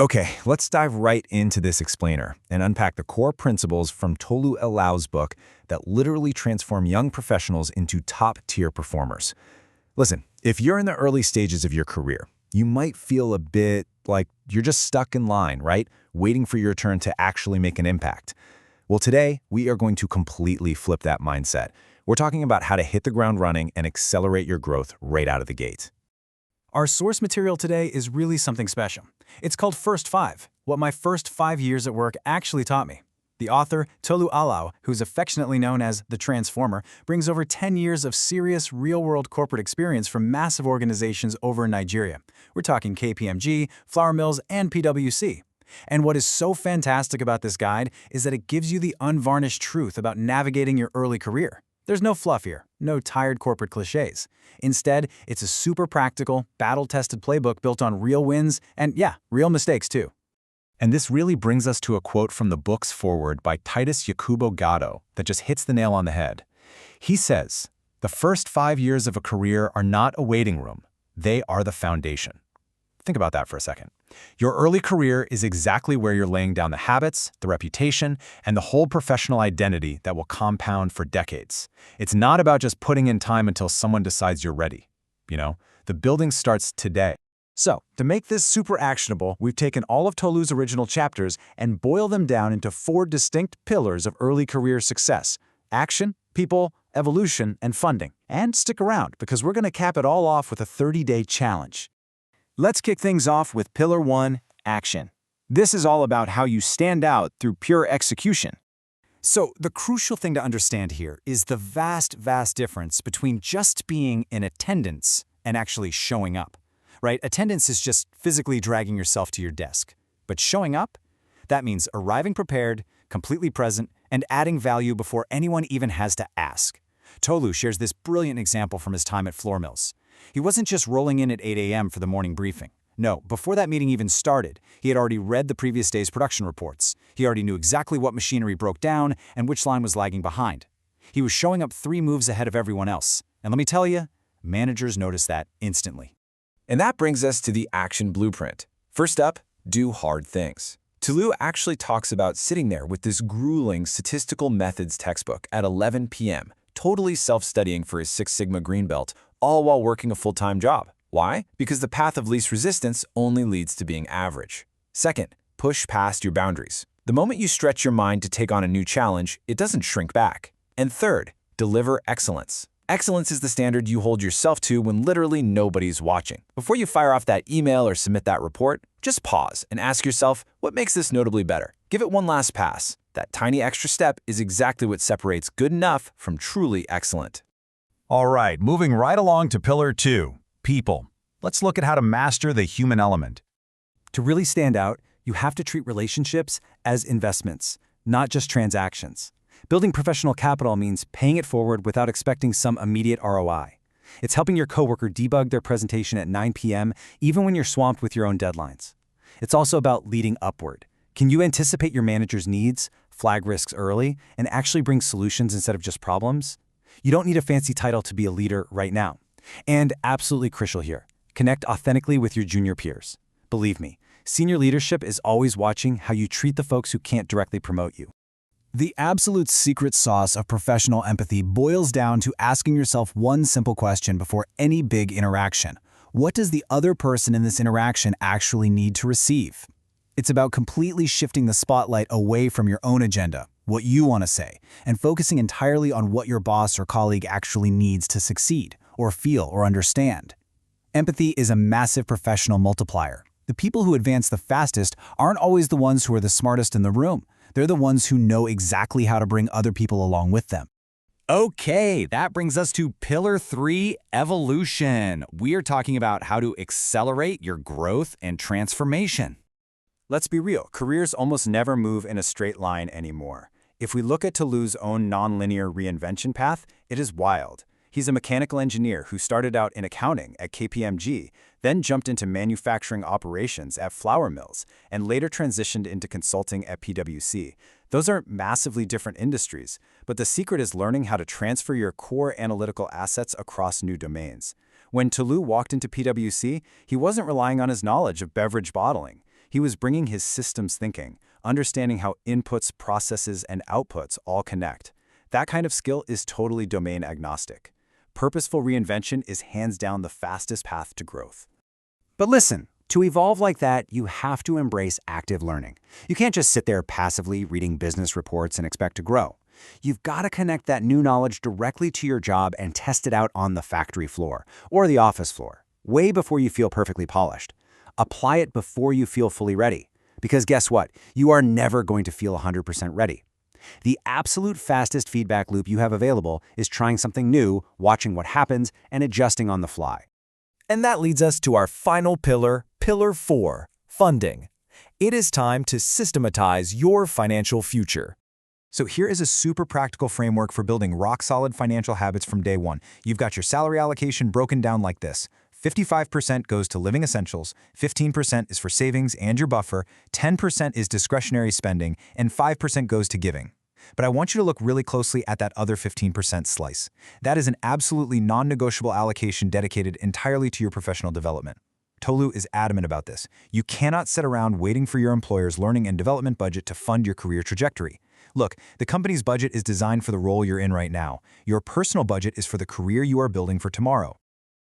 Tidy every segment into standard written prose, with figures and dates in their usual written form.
Okay, let's dive right into this explainer and unpack the core principles from Tolu Alao's book that literally transform young professionals into top-tier performers. Listen, if you're in the early stages of your career, you might feel a bit like you're just stuck in line, right? Waiting for your turn to actually make an impact. Well, today, we are going to completely flip that mindset. We're talking about how to hit the ground running and accelerate your growth right out of the gate. Our source material today is really something special. It's called First Five, What My First 5 Years at Work Actually Taught Me. The author, Tolu Alao, who's affectionately known as the Transformer, brings over 10 years of serious, real-world corporate experience from massive organizations over in Nigeria. We're talking KPMG, Flour Mills, and PwC. And what is so fantastic about this guide is that it gives you the unvarnished truth about navigating your early career. There's no fluff here, no tired corporate cliches. Instead, it's a super practical, battle-tested playbook built on real wins and, yeah, real mistakes too. And this really brings us to a quote from the book's foreword by Titus Yakubo Gatto that just hits the nail on the head. He says, "The first 5 years of a career are not a waiting room. They are the foundation." Think about that for a second. Your early career is exactly where you're laying down the habits, the reputation, and the whole professional identity that will compound for decades. It's not about just putting in time until someone decides you're ready. The building starts today. So, to make this super actionable, we've taken all of Tolu's original chapters and boiled them down into 4 distinct pillars of early career success: action, people, evolution, and funding. And stick around, because we're going to cap it all off with a 30-day challenge. Let's kick things off with Pillar 1, action. This is all about how you stand out through pure execution. So, the crucial thing to understand here is the vast difference between just being in attendance and actually showing up. Right? Attendance is just physically dragging yourself to your desk. But showing up? That means arriving prepared, completely present, and adding value before anyone even has to ask. Tolu shares this brilliant example from his time at Flour Mills. He wasn't just rolling in at 8 a.m. for the morning briefing. No, before that meeting even started, he had already read the previous day's production reports. He already knew exactly what machinery broke down and which line was lagging behind. He was showing up 3 moves ahead of everyone else. And let me tell you, managers noticed that instantly. And that brings us to the action blueprint. First up, do hard things. Tolu actually talks about sitting there with this grueling statistical methods textbook at 11 p.m., totally self-studying for his Six Sigma green belt, all while working a full-time job. Why? Because the path of least resistance only leads to being average. Second, push past your boundaries. The moment you stretch your mind to take on a new challenge, it doesn't shrink back. And third, deliver excellence. Excellence is the standard you hold yourself to when literally nobody's watching. Before you fire off that email or submit that report, just pause and ask yourself, what makes this notably better? Give it one last pass. That tiny extra step is exactly what separates good enough from truly excellent. All right, moving right along to Pillar 2, people. Let's look at how to master the human element. To really stand out, you have to treat relationships as investments, not just transactions. Building professional capital means paying it forward without expecting some immediate ROI. It's helping your coworker debug their presentation at 9 p.m. even when you're swamped with your own deadlines. It's also about leading upward. Can you anticipate your manager's needs, flag risks early, and actually bring solutions instead of just problems? You don't need a fancy title to be a leader right now. And absolutely crucial here, connect authentically with your junior peers. Believe me, senior leadership is always watching how you treat the folks who can't directly promote you. The absolute secret sauce of professional empathy boils down to asking yourself one simple question before any big interaction. What does the other person in this interaction actually need to receive? It's about completely shifting the spotlight away from your own agenda, what you want to say, and focusing entirely on what your boss or colleague actually needs to succeed, or feel, or understand. Empathy is a massive professional multiplier. The people who advance the fastest aren't always the ones who are the smartest in the room. They're the ones who know exactly how to bring other people along with them. Okay, that brings us to Pillar 3, evolution. We are talking about how to accelerate your growth and transformation. Let's be real, careers almost never move in a straight line anymore. If we look at Tolu's own nonlinear reinvention path, it is wild. He's a mechanical engineer who started out in accounting at KPMG, then jumped into manufacturing operations at Flour Mills, and later transitioned into consulting at PwC. Those are massively different industries, but the secret is learning how to transfer your core analytical assets across new domains. When Tolu walked into PwC, he wasn't relying on his knowledge of beverage bottling. He was bringing his systems thinking, understanding how inputs, processes, and outputs all connect. That kind of skill is totally domain agnostic. Purposeful reinvention is hands down the fastest path to growth. But listen, to evolve like that, you have to embrace active learning. You can't just sit there passively reading business reports and expect to grow. You've got to connect that new knowledge directly to your job and test it out on the factory floor or the office floor, way before you feel perfectly polished. Apply it before you feel fully ready. Because guess what? You are never going to feel 100% ready. The absolute fastest feedback loop you have available is trying something new, watching what happens, and adjusting on the fly. And that leads us to our final pillar, Pillar 4, funding. It is time to systematize your financial future. So here is a super practical framework for building rock-solid financial habits from day one. You've got your salary allocation broken down like this. 55% goes to living essentials, 15% is for savings and your buffer, 10% is discretionary spending, and 5% goes to giving. But I want you to look really closely at that other 15% slice. That is an absolutely non-negotiable allocation dedicated entirely to your professional development. Tolu is adamant about this. You cannot sit around waiting for your employer's learning and development budget to fund your career trajectory. Look, the company's budget is designed for the role you're in right now. Your personal budget is for the career you are building for tomorrow.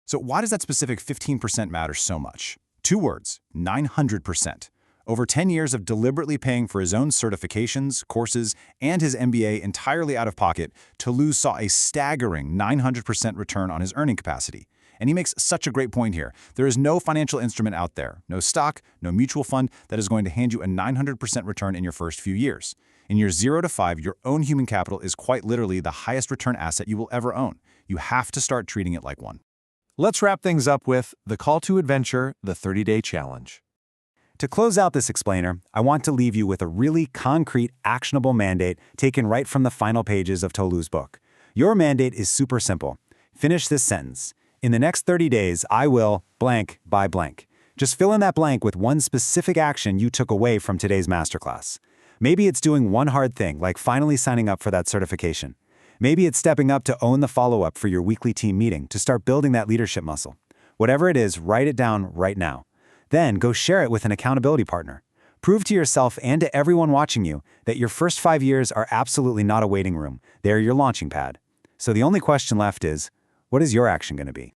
So why does that specific 15% matter so much? 2 words, 900%. Over 10 years of deliberately paying for his own certifications, courses, and his MBA entirely out of pocket, Tolu saw a staggering 900% return on his earning capacity. And he makes such a great point here. There is no financial instrument out there, no stock, no mutual fund that is going to hand you a 900% return in your first few years. In years 0 to 5, your own human capital is quite literally the highest return asset you will ever own. You have to start treating it like one. Let's wrap things up with the call to adventure, the 30-day challenge. To close out this explainer, I want to leave you with a really concrete, actionable mandate taken right from the final pages of Tolu's book. Your mandate is super simple. Finish this sentence. In the next 30 days, I will blank by blank. Just fill in that blank with one specific action you took away from today's masterclass. Maybe it's doing one hard thing, like finally signing up for that certification. Maybe it's stepping up to own the follow-up for your weekly team meeting to start building that leadership muscle. Whatever it is, write it down right now. Then go share it with an accountability partner. Prove to yourself and to everyone watching you that your first 5 years are absolutely not a waiting room. They're your launching pad. So the only question left is, what is your action going to be?